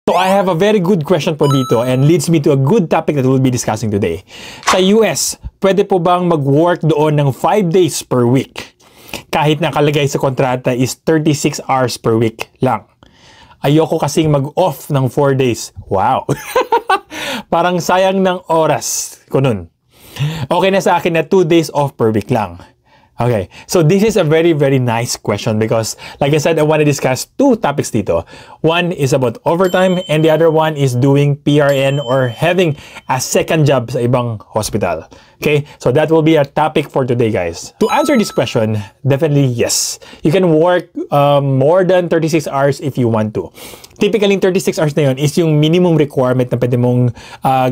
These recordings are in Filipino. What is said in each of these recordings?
So I have a very good question po dito and leads me to a good topic that we'll be discussing today. Sa US, pwede po bang mag-work doon ng 5 days per week? Kahit nakalagay sa kontrata is 36 hours per week lang. Ayoko kasing mag-off ng 4 days. Wow! Parang sayang ng oras ko nun. Okay na sa akin na 2 days off per week lang. Okay, so this is a very, very nice question because, like I said, I want to discuss two topics dito. One is about overtime and the other one is doing PRN or having a second job sa ibang hospital. Okay, so that will be a topic for today, guys. To answer this question, definitely yes. You can work more than 36 hours if you want to. Typically, 36 hours na yun is yung minimum requirement na pwede mong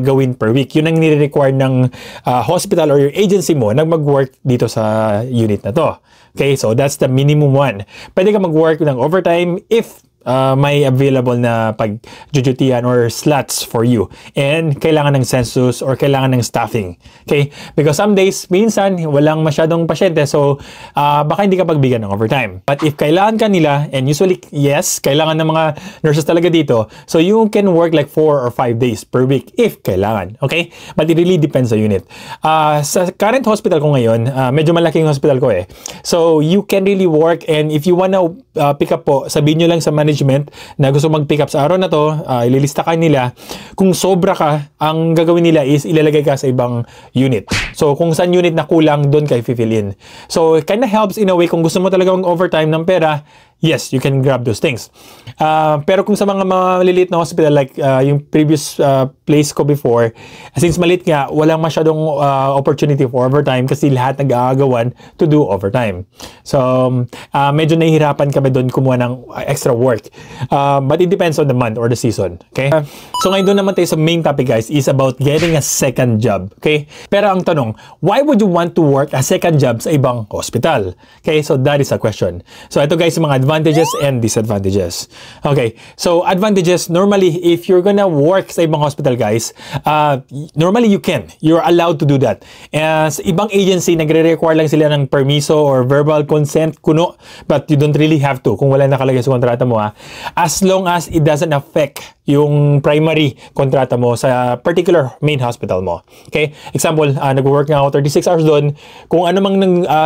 gawin per week. Yun ang nire-require ng hospital or your agency mo na mag-work dito sa unit na to. Okay, so that's the minimum one. Pwede ka mag-work ng overtime if may available na pag-duty-an or slots for you. And kailangan ng census or kailangan ng staffing. Okay? Because some days, minsan, walang masyadong pasyente. So, baka hindi ka pagbigyan ng overtime. But if kailangan ka nila, and usually, yes, kailangan ng mga nurses talaga dito. So, you can work like 4 or 5 days per week if kailangan. Okay? But it really depends sa unit. Sa current hospital ko ngayon, medyo malaking hospital ko eh. So, you can really work and if you wanna pick up po, sabihin nyo lang sa management na gusto mag-pick up sa araw na to, ililista ka nila. Kung sobra ka, ang gagawin nila is ilalagay ka sa ibang unit. So, kung saan unit na kulang, doon ka i-fill in. So, it kinda helps in a way kung gusto mo talaga mag-overtime ng pera, yes, you can grab those things. Pero kung sa mga maliliit na hospital like yung previous place ko before, since maliit nga, walang masyadong opportunity for overtime kasi lahat nag-aagawan to do overtime. So, medyo nahihirapan kami doon kumuha ng extra work. But it depends on the month or the season. Okay? So, ngayon doon naman tayo sa main topic, guys, is about getting a second job. Okay? Pero ang tanong, why would you want to work a second job sa ibang hospital? Okay? So, that is a question. So, ito guys, yung mga advantages and disadvantages. Okay, so advantages, normally, if you're gonna work sa ibang hospital, guys, normally you're allowed to do that. Sa ibang agency, nagre-require lang sila ng permiso or verbal consent, kuno, but you don't really have to kung wala nakalagay sa kontrata mo, as long as it doesn't affect yung primary kontrata mo sa particular main hospital mo. Okay, example, nag-work nga ako 36 hours doon, kung ano mang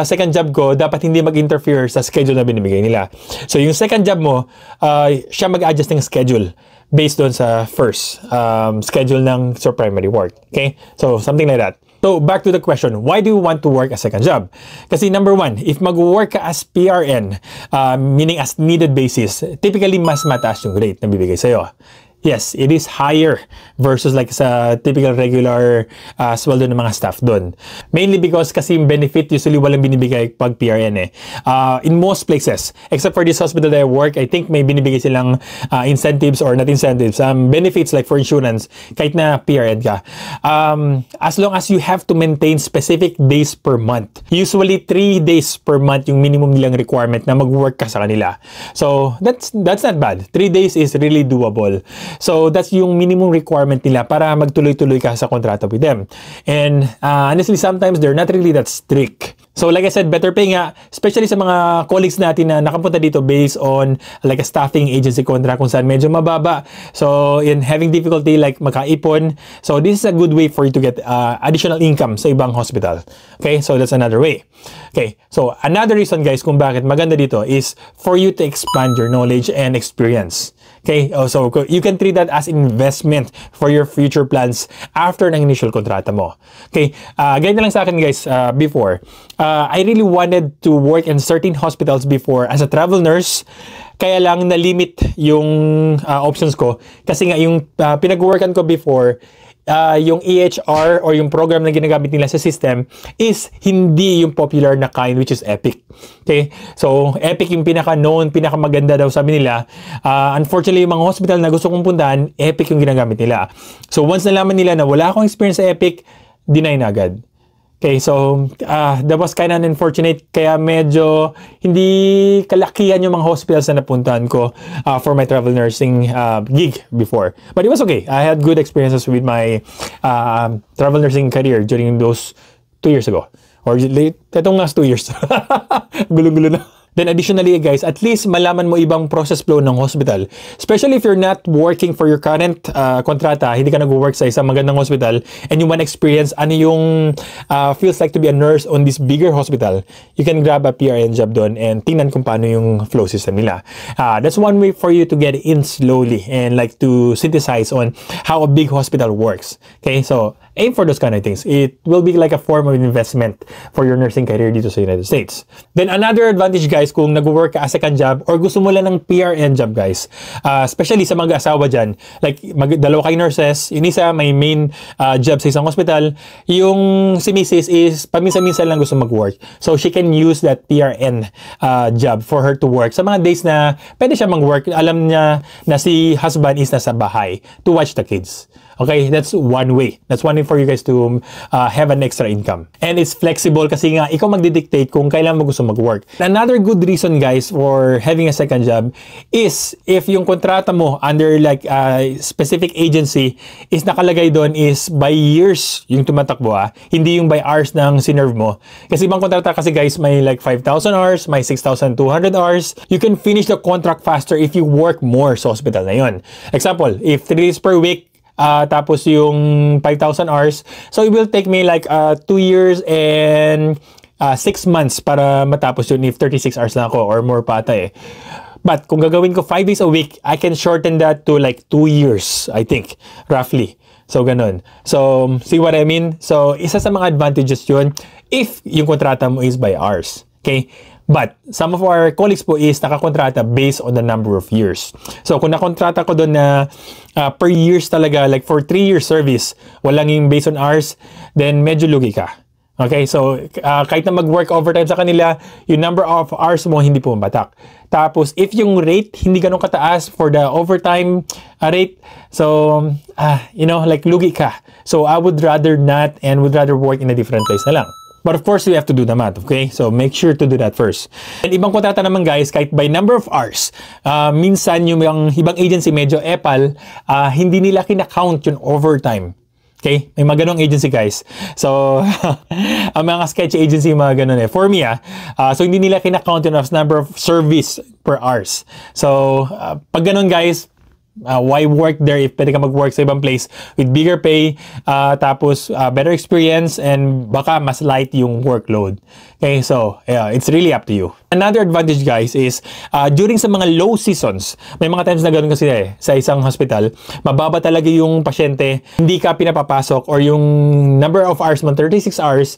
second job ko, dapat hindi mag-interfere sa schedule na binibigay nila. So, yung second job mo, siya mag-adjust ng schedule based on sa first schedule ng sa primary work. Okay? So, something like that. So, back to the question, why do you want to work a second job? Kasi number one, if mag-work ka as PRN, meaning as needed basis, typically mas mataas yung rate na bibigay sa'yo. Yes, it is higher versus like sa typical regular sweldo ng mga staff doon. Mainly because kasi yung benefit usually walang binibigay pag PRN eh. In most places, except for this hospital that I work, I think may binibigay silang incentives or not incentives, benefits like for insurance, kahit na PRN ka. As long as you have to maintain specific days per month. Usually 3 days per month yung minimum nilang requirement na mag-work ka sa kanila. So, that's not bad. 3 days is really doable. So, that's yung minimum requirement nila para magtuloy-tuloy ka sa kontrata with them. And honestly, sometimes they're not really that strict. So, like I said, better pay nga, especially sa mga colleagues natin na nakapunta dito based on like a staffing agency contract kung saan medyo mababa. So, in having difficulty like makaipon. So, this is a good way for you to get additional income sa ibang hospital. Okay? So, that's another way. Okay? So, another reason guys kung bakit maganda dito is for you to expand your knowledge and experience. Okay, so you can treat that as investment for your future plans after ng initial kontrata mo. Okay, ganyan lang sa akin guys before. I really wanted to work in certain hospitals before as a travel nurse. Kaya lang na-limit yung options ko. Kasi nga yung pinag-workan ko before, yung EHR or yung program na ginagamit nila sa system is hindi yung popular na kind, which is Epic. Okay? So, Epic yung pinaka-known, pinaka-maganda daw sabi nila. Unfortunately, yung mga hospital na gusto kong puntahan, Epic yung ginagamit nila. So, once nalaman nila na wala akong experience sa Epic, deny na agad. Okay, so that was kind of unfortunate, kaya medyo hindi kalakihan yung mga hospitals na napuntahan ko for my travel nursing gig before. But it was okay. I had good experiences with my travel nursing career during those 2 years ago. Or late, itong last 2 years. Gulo-gulo na. Then additionally guys, at least malaman mo ibang process flow ng hospital. Especially if you're not working for your current kontrata, hindi ka nag-work sa isang magandang hospital, and you want to experience ano yung feels like to be a nurse on this bigger hospital, you can grab a PRN job doon and tingnan kung paano yung flow system nila. That's one way for you to get in slowly and like to synthesize on how a big hospital works. Okay, so aim for those kind of things. It will be like a form of investment for your nursing career dito sa United States. Then another advantage guys, kung nag-work ka as a second job or gusto mo lang ng PRN job guys, especially sa mga asawa dyan, like dalawa kayo nurses, yung isa may main job sa isang hospital, yung si Mrs. is paminsan-minsan lang gusto mag-work. So she can use that PRN job for her to work. Sa mga days na pwede siya mag-work, alam niya na si husband is nasa bahay to watch the kids. Okay, that's one way. That's one way for you guys to have an extra income. And it's flexible kasi nga, ikaw magdidictate kung kailan mo gusto mag-work. Another good reason, guys, for having a second job is if yung kontrata mo under like a specific agency is nakalagay doon is by years yung tumatakbo, hindi yung by hours ng sinerve mo. Kasi ibang kontrata kasi, guys, may like 5,000 hours, may 6,200 hours. You can finish the contract faster if you work more sa hospital na yun. Example, if 3 days per week, tapos yung 5,000 hours. So, it will take me like 2 years and 6 months para matapos yun if 36 hours lang ako or more pa ata eh. But kung gagawin ko 5 days a week, I can shorten that to like 2 years, I think, roughly. So, ganun. So, see what I mean? So, isa sa mga advantages yun if yung kontrata mo is by hours. Okay? But, some of our colleagues po is nakakontrata based on the number of years. So, kung nakontrata ko doon na per years talaga, like for 3 years service, walang yung based on hours, then medyo lugi ka. Okay? So, kahit na mag-work overtime sa kanila, yung number of hours mo hindi po mabatak. Tapos, if yung rate hindi ganun kataas for the overtime rate, so, you know, like lugi ka. So, I would rather not and would rather work in a different place na lang. But of course, we have to do the math, okay? So, make sure to do that first. And ibang kontrata naman, guys, kahit by number of hours, minsan yung ibang agency medyo epal, hindi nila kinakount yung overtime. Okay? May mga ganong agency, guys. So, ang mga sketchy agency, mga ganon eh. For me, so hindi nila kinakount yung number of service per hours. So, pag ganon, guys, why work there if pwede ka mag-work sa ibang place with bigger pay, tapos better experience, and baka mas light yung workload. Okay, so it's really up to you. Another advantage, guys, is during sa mga low seasons, may mga times na ganoon kasi sa isang hospital, mababa talaga yung pasyente, hindi ka pinapapasok, or yung number of hours mo, 36 hours,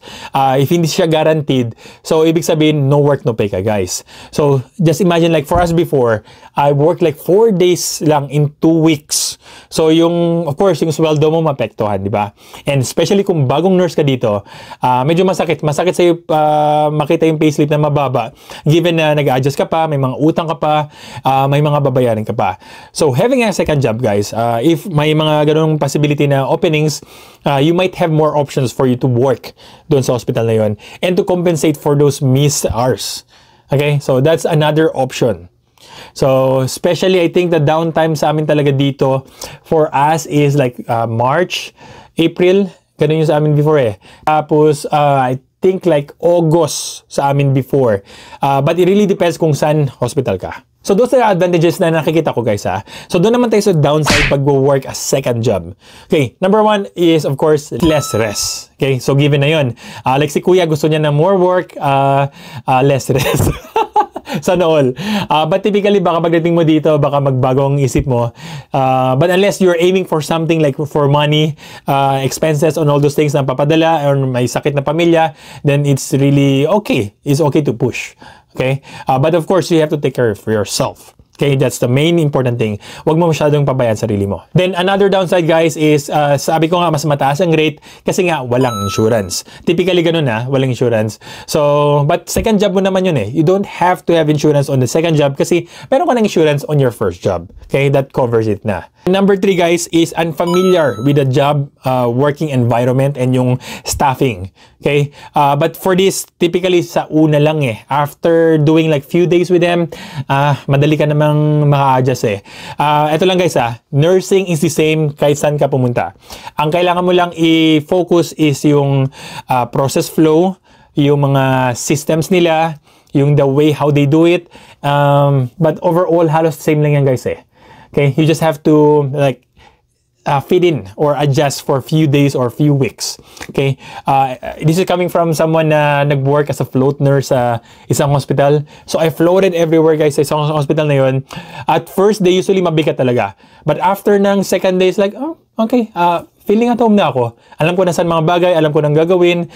if hindi siya guaranteed, so ibig sabihin, no work, no pay ka, guys. So, just imagine like for us before, I worked like 4 days lang in 2 weeks. So, yung, of course, yung sweldo mo mapektuhan, di ba? And especially kung bagong nurse ka dito, medyo masakit. Masakit sa'yo makita yung payslip na mababa. Given na nag-adjust ka pa, may mga utang ka pa, may mga babayarin ka pa. So, having a second job, guys, if may mga ganung possibility na openings, you might have more options for you to work doon sa hospital na yun and to compensate for those missed hours. Okay? So, that's another option. So, especially, I think the downtime sa amin talaga dito for us is like March, April. Ganun yung sa amin before eh. Tapos, I think like August sa amin before. But it really depends kung saan hospital ka. So, those are the advantages na nakikita ko, guys, So, doon naman tayo sa downside pag work as second job. Okay, number 1 is, of course, less rest. Okay, so given na yun. Like si Kuya, gusto niya na more work, less rest. Sana all. But typically, baka pagdating mo dito, baka magbagong isip mo. But unless you're aiming for something like for money, expenses on all those things na papadala, or may sakit na pamilya, then it's really okay. It's okay to push. Okay? But of course, you have to take care of yourself. Okay, that's the main important thing. Huwag mo masyadong pabayaan sarili mo. Then, another downside, guys, is, sabi ko nga, mas mataas ang rate kasi nga, walang insurance. Typically, ganun walang insurance. So, but second job mo naman yun eh. You don't have to have insurance on the second job kasi meron ka ng insurance on your first job. Okay, that covers it na. Number 3, guys, is unfamiliar with the job, working environment, and yung staffing. Okay? But for this, typically sa una lang eh. After doing like few days with them, madali ka namang maka-adjust eh. Ito lang, guys, nursing is the same kahit saan ka pumunta. Ang kailangan mo lang i-focus is yung process flow, yung mga systems nila, yung the way how they do it. But overall, halos same lang yan guys eh. Okay, you just have to like fit in or adjust for a few days or few weeks. Okay, this is coming from someone na nag-work as a float nurse sa isang hospital. So I floated everywhere guys sa isang hospital na yun. At first day, usually mabigat talaga. But after ng second day, it's like, oh, okay, feeling at home na ako. Alam ko na saan mga bagay, alam ko nang gagawin.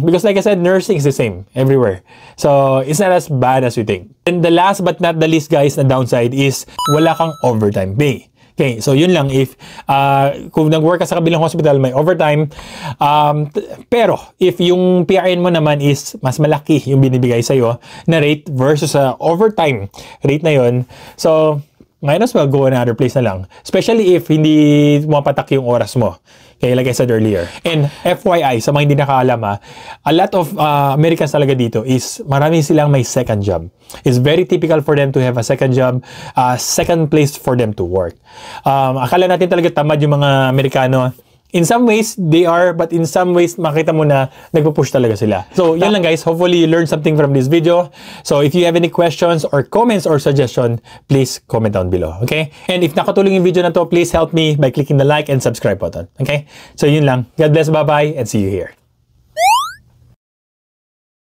Because like I said, nursing is the same everywhere. So, it's not as bad as you think. And the last but not the least guys na downside is wala kang overtime pay. Okay, so yun lang. If kung nag-work ka sa kabilang hospital, may overtime. Pero if yung PRN mo naman is mas malaki yung binibigay sa'yo na rate versus sa overtime rate na yun, so might as well go another place na lang. Especially if hindi mapatak yung oras mo. Okay, like I said earlier. And FYI, sa mga hindi nakaalam a lot of Americans talaga dito is marami silang may second job. It's very typical for them to have a second job, second place for them to work. Akala natin talaga tamad yung mga Amerikano. In some ways, they are, but in some ways, makita mo na nagpo-push talaga sila. So, yun lang guys. Hopefully, you learned something from this video. So, if you have any questions or comments or suggestion, please comment down below. Okay? And if nakatulong yung video na to, please help me by clicking the like and subscribe button. Okay? So, yun lang. God bless, bye-bye, and see you here.